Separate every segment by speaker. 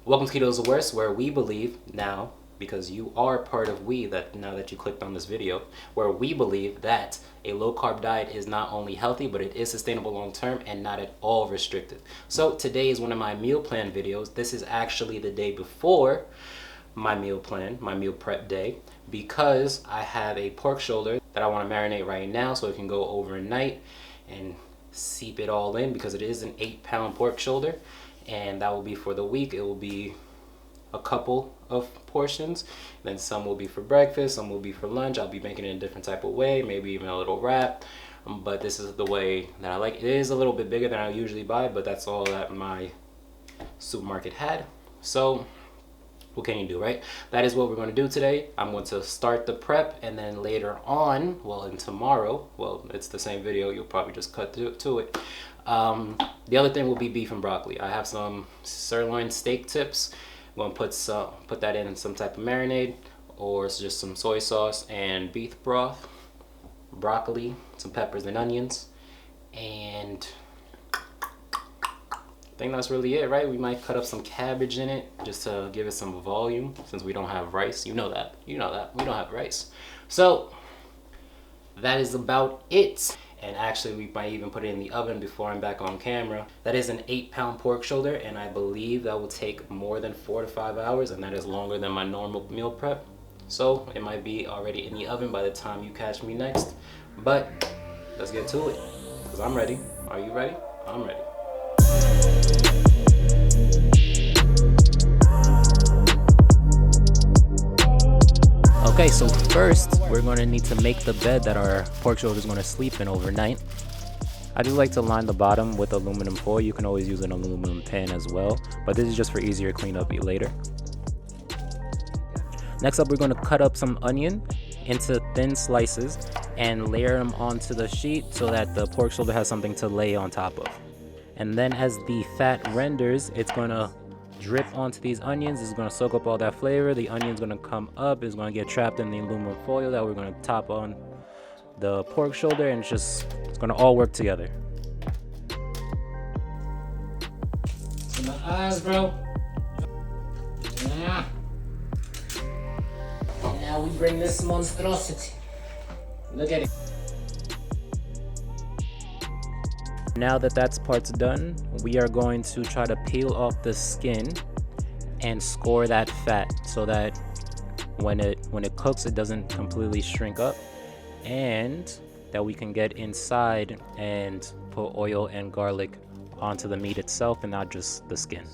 Speaker 1: Welcome to Keto's the Worst, where we believe now, because you are part of we that now that you clicked on this video, where we believe that a low carb diet is not only healthy, but it is sustainable long term and not at all restrictive. So today is one of my meal plan videos. This is actually the day before my meal plan, my meal prep day, because I have a pork shoulder that I want to marinate right now so it can go overnight and seep it all in, because it is an 8-pound pork shoulder, and that will be for the week. It will be a couple of portions, then some will be for breakfast, some will be for lunch. I'll be making it in a different type of way, maybe even a little wrap, but this is the way that I like it. It is a little bit bigger than I usually buy, but that's all that my supermarket had. So what can you do, right? That is what we're going to do today. I'm going to start the prep, and then later on, well, in tomorrow, well, it's the same video, you'll probably just cut to it. The other thing will be beef and broccoli. I have some sirloin steak tips. I'm going to put that in some type of marinade, or it's just some soy sauce and beef broth, broccoli, some peppers and onions, and I think that's really it, right? We might cut up some cabbage in it just to give it some volume, since we don't have rice. You know that we don't have rice. So that is about it. And actually, we might even put it in the oven before I'm back on camera. That is an 8-pound pork shoulder, and I believe that will take more than 4 to 5 hours, and that is longer than my normal meal prep. So it might be already in the oven by the time you catch me next. But let's get to it, because I'm ready. Are you ready? I'm ready. Okay, so first we're going to need to make the bed that our pork shoulder is going to sleep in overnight. I do like to line the bottom with aluminum foil. You can always use an aluminum pan as well, but this is just for easier cleanup later. Next up, we're going to cut up some onion into thin slices and layer them onto the sheet so that the pork shoulder has something to lay on top of. And then as the fat renders, it's going to drip onto these onions. It's going to soak up all that flavor. The onion's going to come up. It's going to get trapped in the aluminum foil that we're going to top on the pork shoulder, and it's going to all work together. In my eyes, bro. Yeah. And now we bring this monstrosity. Look at it. Now that that's part's done, we are going to try to peel off the skin and score that fat so that when it cooks, it doesn't completely shrink up, and that we can get inside and put oil and garlic onto the meat itself and not just the skin.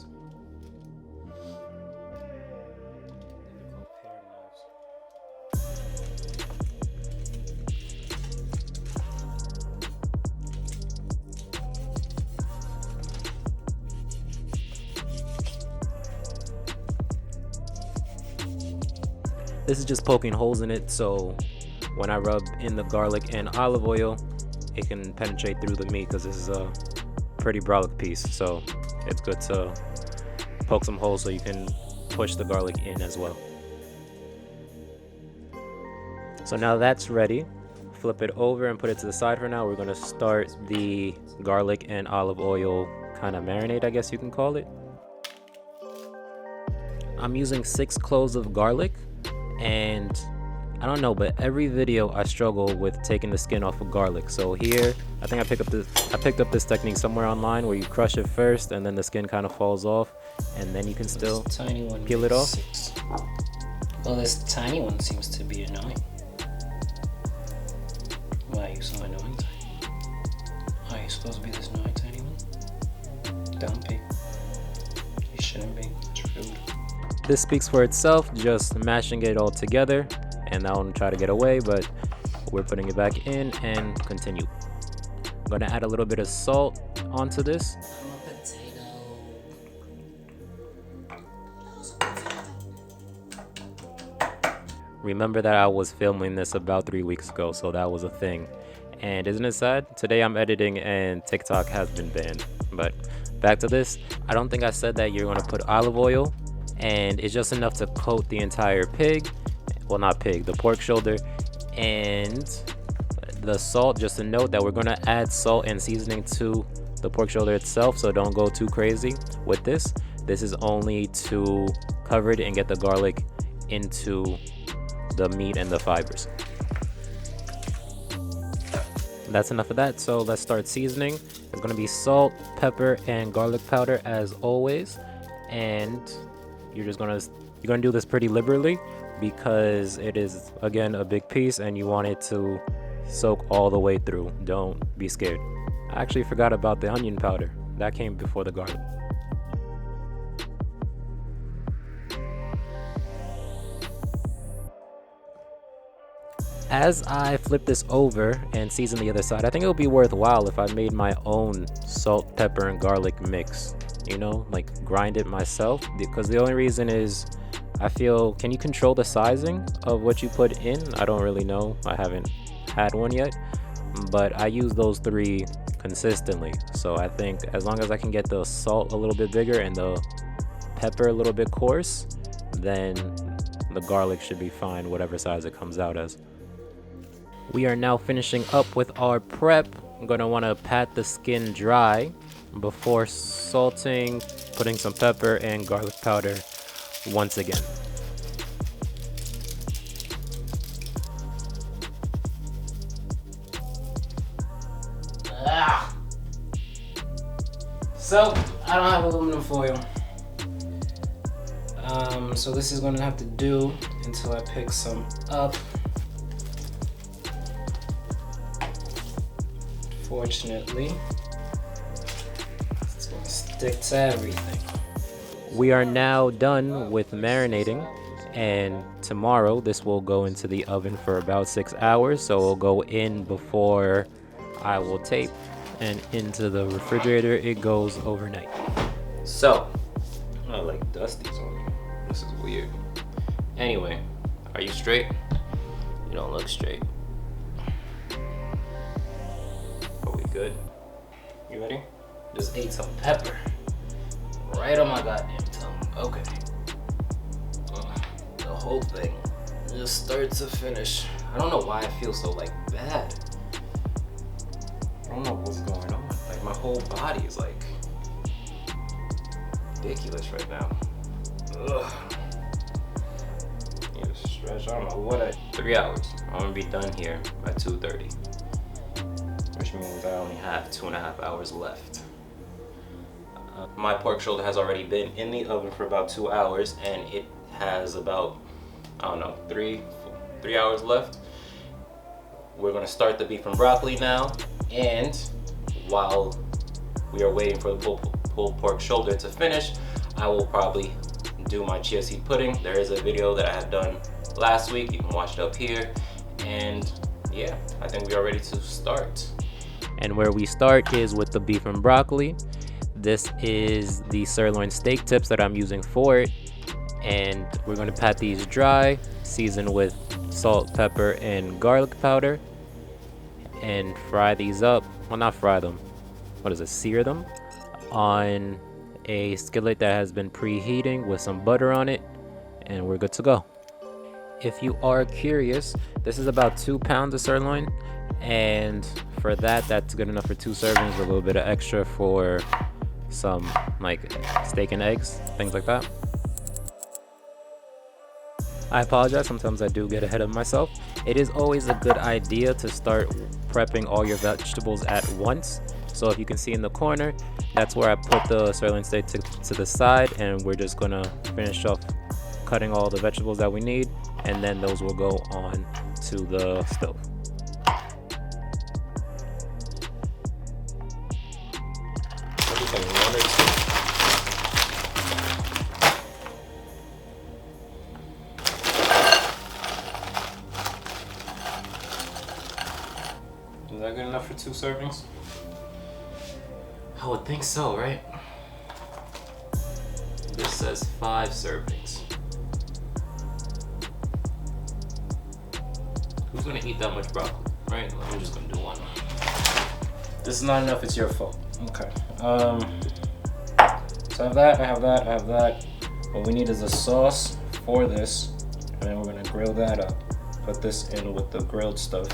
Speaker 1: This is just poking holes in it, so when I rub in the garlic and olive oil, it can penetrate through the meat, because this is a pretty brolic piece, so it's good to poke some holes so you can push the garlic in as well. So now that's ready. Flip it over and put it to the side for now. We're going to start the garlic and olive oil kind of marinade, I guess you can call it. I'm using 6 cloves of garlic. And I don't know, but every video I struggle with taking the skin off of garlic. So here, I think I picked up this technique somewhere online where you crush it first and then the skin kind of falls off, and then you can still peel it off.
Speaker 2: 6. Well, this tiny one seems to be annoying. Why are you so annoying? Are you supposed to be this annoying tiny one? Don't be. You shouldn't be. It's rude.
Speaker 1: This speaks for itself, just mashing it all together, and I want to try to get away, but we're putting it back in and continue. I'm going to add a little bit of salt onto this. Remember that I was filming this about 3 weeks ago, so that was a thing. And isn't it sad? Today I'm editing and TikTok has been banned. But back to this, I don't think I said that you're going to put olive oil, and it's just enough to coat the entire pig, well, not pig, the pork shoulder, and the salt. Just a note that we're going to add salt and seasoning to the pork shoulder itself, so don't go too crazy with this. This is only to cover it and get the garlic into the meat and the fibers. That's enough of that, so let's start seasoning. It's gonna be salt, pepper, and garlic powder as always. And you're gonna do this pretty liberally because it is, again, a big piece and you want it to soak all the way through. Don't be scared. I actually forgot about the onion powder. That came before the garlic. As I flip this over and season the other side, I think it would be worthwhile if I made my own salt, pepper, and garlic mix. You know, like grind it myself, because the only reason is I feel, can you control the sizing of what you put in? I don't really know. I haven't had one yet, but I use those three consistently. So I think as long as I can get the salt a little bit bigger and the pepper a little bit coarse, then the garlic should be fine, whatever size it comes out as. We are now finishing up with our prep. I'm gonna wanna pat the skin dry before salting, putting some pepper and garlic powder once again.
Speaker 2: So, I don't have aluminum foil. So this is gonna have to do until I pick some up. Fortunately, it's gonna stick to everything.
Speaker 1: We are now done with marinating, and tomorrow this will go into the oven for about 6 hours. So it'll go in before I will tape, and into the refrigerator it goes overnight.
Speaker 2: So, I like dusties on me. This is weird. Anyway, are you straight? You don't look straight. Are we good? You ready? Just ate some pepper. Right on my goddamn tongue. Okay. The whole thing. Just start to finish. I don't know why I feel so like bad. I don't know what's going on. Like my whole body is like ridiculous right now. Ugh. Need to stretch. I don't know what 3 hours. I'm gonna be done here by 2:30. Which means I only have 2.5 hours left. My pork shoulder has already been in the oven for about 2 hours, and it has about, I don't know, three hours left. We're gonna start the beef and broccoli now, and while we are waiting for the pulled pork shoulder to finish, I will probably do my chia seed pudding. There is a video that I have done last week. You can watch it up here. And yeah, I think we are ready to start.
Speaker 1: And where we start is with the beef and broccoli. This is the sirloin steak tips that I'm using for it. And we're gonna pat these dry, season with salt, pepper, and garlic powder, and fry these up. Well, not fry them. What is it? Sear them on a skillet that has been preheating with some butter on it, and we're good to go. If you are curious, this is about 2 pounds of sirloin, and for that's good enough for 2 servings with a little bit of extra for some like steak and eggs, things like that. I apologize, sometimes I do get ahead of myself. It is always a good idea to start prepping all your vegetables at once. So if you can see in the corner, that's where I put the sirloin steak to the side, and we're just gonna finish off cutting all the vegetables that we need, and then those will go on to the stove.
Speaker 2: Is that good enough for 2 servings? I would think so, right? This says 5 servings. Who's gonna eat that much broccoli, right? I'm just gonna do 1. This is not enough, it's your fault. Okay. So I have that, I have that, I have that. What we need is a sauce for this, and then we're gonna grill that up. Put this in with the grilled stuff.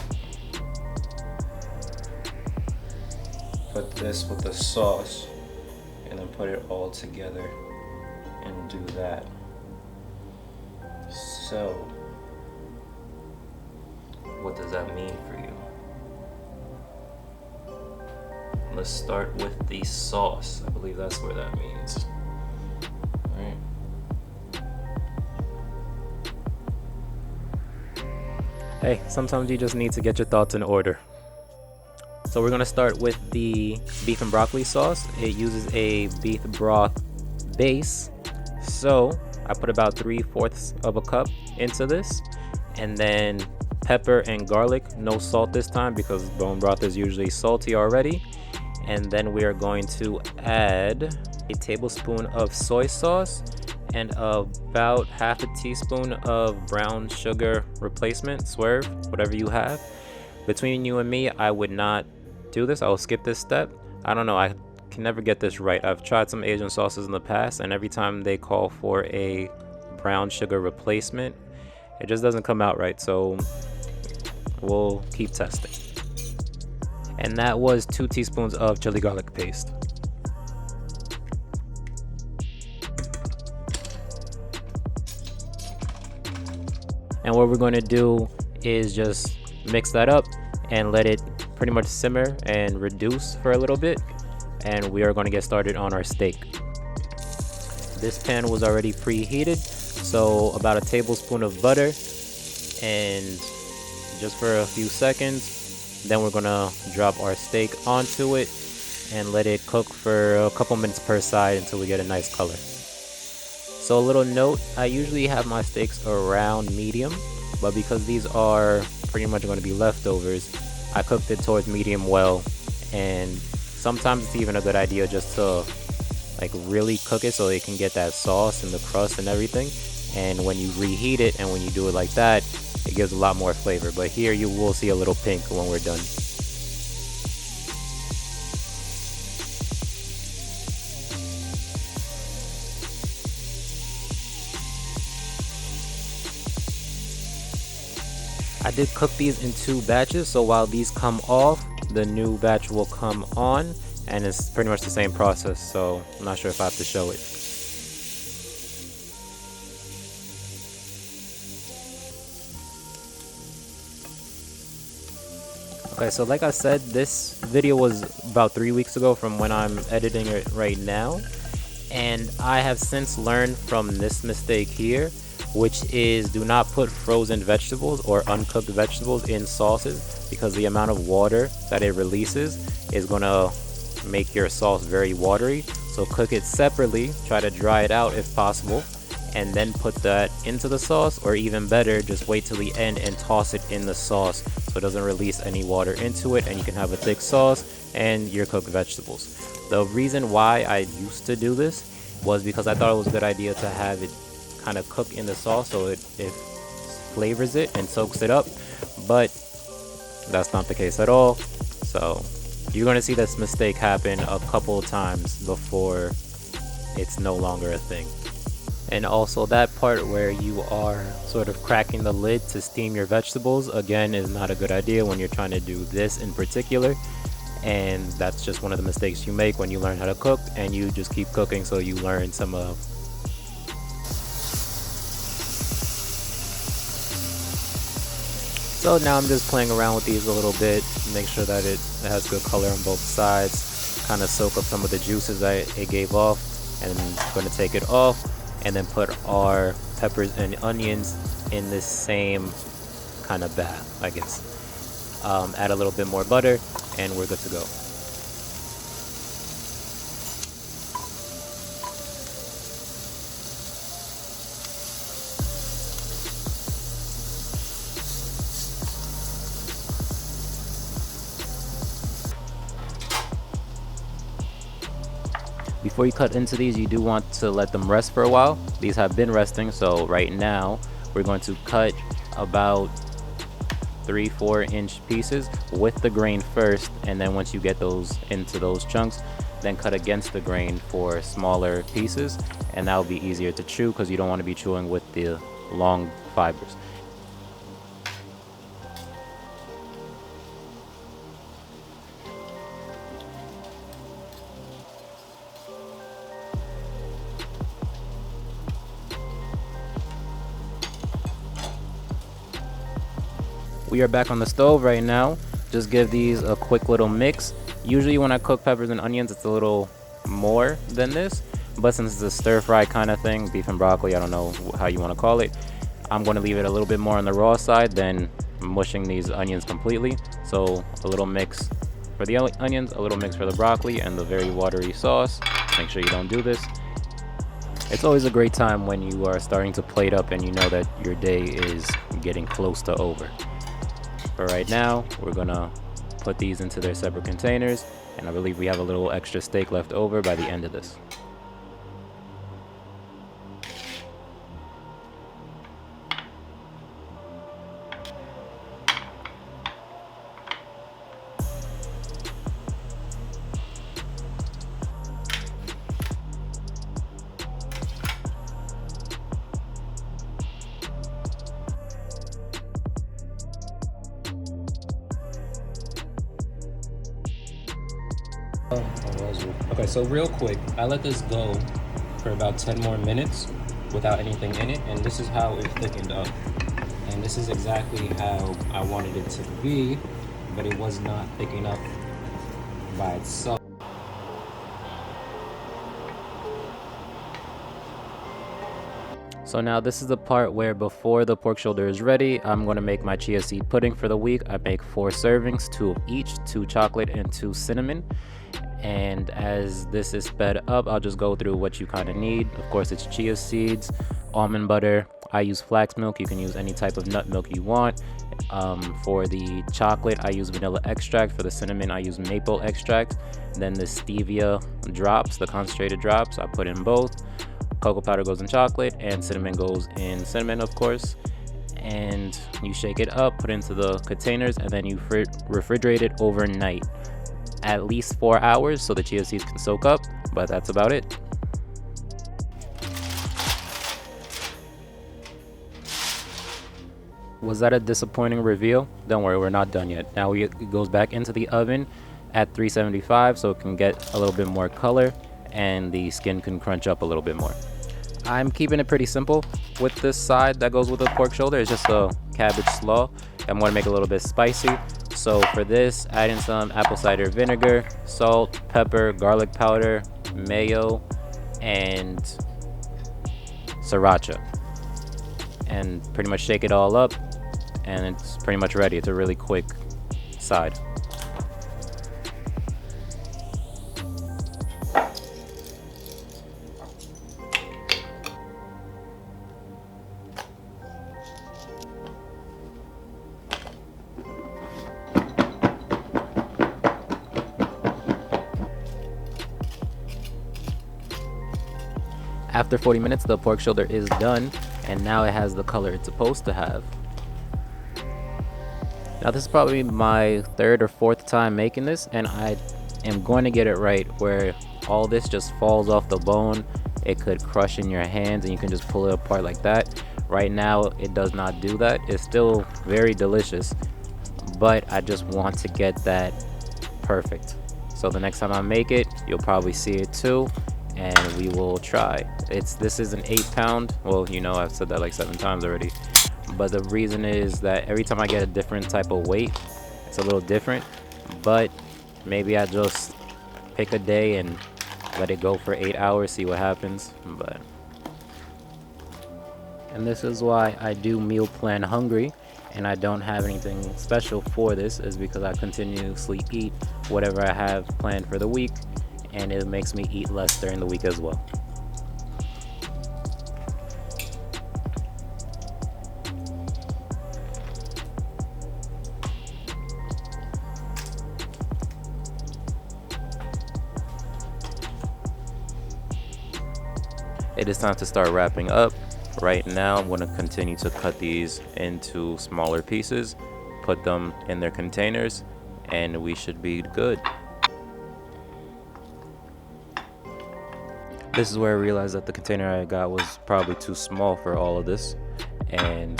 Speaker 2: Put this with the sauce, and then put it all together and do that. So, what does that mean for you? Let's start with the sauce. I believe that's where that means. Right.
Speaker 1: Hey, sometimes you just need to get your thoughts in order. So we're gonna start with the beef and broccoli sauce. It uses a beef broth base. So I put about 3/4 of a cup into this, and then pepper and garlic, no salt this time because bone broth is usually salty already. And then we are going to add a tablespoon of soy sauce and about half a teaspoon of brown sugar replacement, swerve, whatever you have. Between you and me, I would not do this. I will skip this step. I don't know, I can never get this right. I've tried some Asian sauces in the past, and every time they call for a brown sugar replacement, it just doesn't come out right. So we'll keep testing. And that was 2 teaspoons of chili garlic paste. And what we're going to do is just mix that up and let it pretty much simmer and reduce for a little bit. And we are going to get started on our steak. This pan was already preheated, so about a tablespoon of butter, and just for a few seconds. Then we're gonna drop our steak onto it and let it cook for a couple minutes per side until we get a nice color. So a little note, I usually have my steaks around medium, but because these are pretty much going to be leftovers, I cooked it towards medium well. And sometimes it's even a good idea just to like really cook it so it can get that sauce and the crust and everything. And when you reheat it and when you do it like that, it gives a lot more flavor. But here you will see a little pink when we're done. I did cook these in 2 batches, so while these come off, the new batch will come on, and it's pretty much the same process, so I'm not sure if I have to show it. Okay, so like I said, this video was about 3 weeks ago from when I'm editing it right now, and I have since learned from this mistake here, which is do not put frozen vegetables or uncooked vegetables in sauces, because the amount of water that it releases is going to make your sauce very watery. So cook it separately, try to dry it out if possible, and then put that into the sauce, or even better, just wait till the end and toss it in the sauce so it doesn't release any water into it, and you can have a thick sauce and your cooked vegetables. The reason why I used to do this was because I thought it was a good idea to have it kind of cook in the sauce so it flavors it and soaks it up, but that's not the case at all. So you're going to see this mistake happen a couple of times before it's no longer a thing. And also that part where you are sort of cracking the lid to steam your vegetables, again, is not a good idea when you're trying to do this in particular. And that's just one of the mistakes you make when you learn how to cook, and you just keep cooking so you learn some of. So now I'm just playing around with these a little bit, make sure that it has good color on both sides, kind of soak up some of the juices that it gave off, and I'm going to take it off and then put our peppers and onions in this same kind of bath, I guess. Add a little bit more butter and we're good to go. Before you cut into these, you do want to let them rest for a while. These have been resting, so right now we're going to cut about 3-4 inch pieces with the grain first, and then once you get those into those chunks, then cut against the grain for smaller pieces, and that will be easier to chew because you don't want to be chewing with the long fibers. We are back on the stove right now. Just give these a quick little mix. Usually when I cook peppers and onions, it's a little more than this, but since it's a stir fry kind of thing, beef and broccoli, I don't know how you want to call it, I'm going to leave it a little bit more on the raw side than mushing these onions completely. So a little mix for the onions, a little mix for the broccoli, and the very watery sauce. Make sure you don't do this. It's always a great time when you are starting to plate up and you know that your day is getting close to over. But right now, we're gonna put these into their separate containers, and I believe we have a little extra steak left over by the end of this. Okay, so real quick, I let this go for about 10 more minutes without anything in it, and this is how it thickened up. And this is exactly how I wanted it to be, but it was not thickening up by itself. So now this is the part where before the pork shoulder is ready, I'm going to make my chia seed pudding for the week. I make 4 servings, 2 of each, 2 chocolate and 2 cinnamon. And as this is sped up, I'll just go through what you kind of need. Of course, it's chia seeds, almond butter. I use flax milk. You can use any type of nut milk you want. For the chocolate, I use vanilla extract. For the cinnamon, I use maple extract. Then the stevia drops, the concentrated drops, I put in both. Cocoa powder goes in chocolate, and cinnamon goes in cinnamon, of course. And you shake it up, put it into the containers, and then you refrigerate it overnight. At least 4 hours so the chia seeds can soak up, but that's about it. Was that a disappointing reveal? Don't worry, we're not done yet. Now it goes back into the oven at 375 so it can get a little bit more color and the skin can crunch up a little bit more. I'm keeping it pretty simple with this side that goes with the pork shoulder. It's just a cabbage slaw. I'm going to make it a little bit spicy. So for this, add in some apple cider vinegar, salt, pepper, garlic powder, mayo, and sriracha. And pretty much shake it all up, and it's pretty much ready. It's a really quick side. After 40 minutes, the pork shoulder is done, and now it has the color it's supposed to have. Now this is probably my 3rd or 4th time making this, and I am going to get it right where all this just falls off the bone. It could crush in your hands and you can just pull it apart like that. Right now it does not do that. It's still very delicious, but I just want to get that perfect. So the next time I make it, you'll probably see it too, and we will try. This is an 8-pound. Well, you know, I've said that like 7 times already, but the reason is that every time I get a different type of weight, it's a little different. But maybe I just pick a day and let it go for 8 hours, see what happens. And this is why I do meal plan hungry and I don't have anything special for this, is because I continuously eat whatever I have planned for the week, and it makes me eat less during the week as well. It is time to start wrapping up. Right now, I'm going to continue to cut these into smaller pieces, put them in their containers, and we should be good. This is where I realized that the container I got was probably too small for all of this, and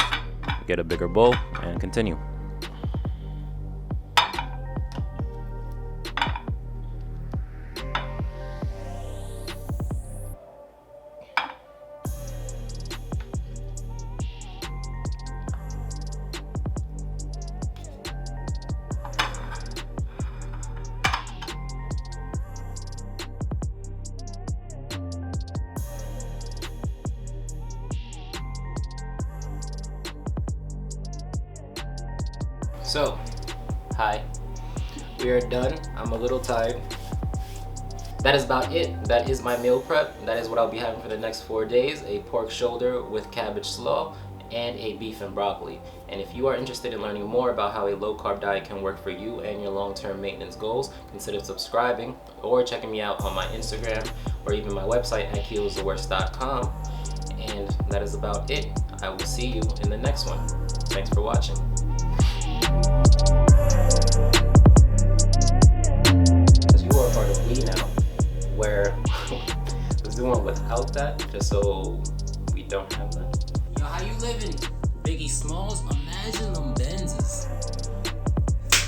Speaker 1: get a bigger bowl and continue. So, hi. We are done. I'm a little tired. That is about it. That is my meal prep. That is what I'll be having for the next 4 days. A pork shoulder with cabbage slaw and a beef and broccoli. And if you are interested in learning more about how a low carb diet can work for you and your long-term maintenance goals, consider subscribing or checking me out on my Instagram or even my website at ketostheworst.com. And that is about it. I will see you in the next one. Thanks for watching. Because you are part of we now, where let's do one without that, just so we don't have that. Yo, how you living, Biggie Smalls? Imagine them Benzes.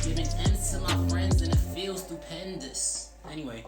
Speaker 1: Giving ends to my friends and it feels stupendous. Anyway.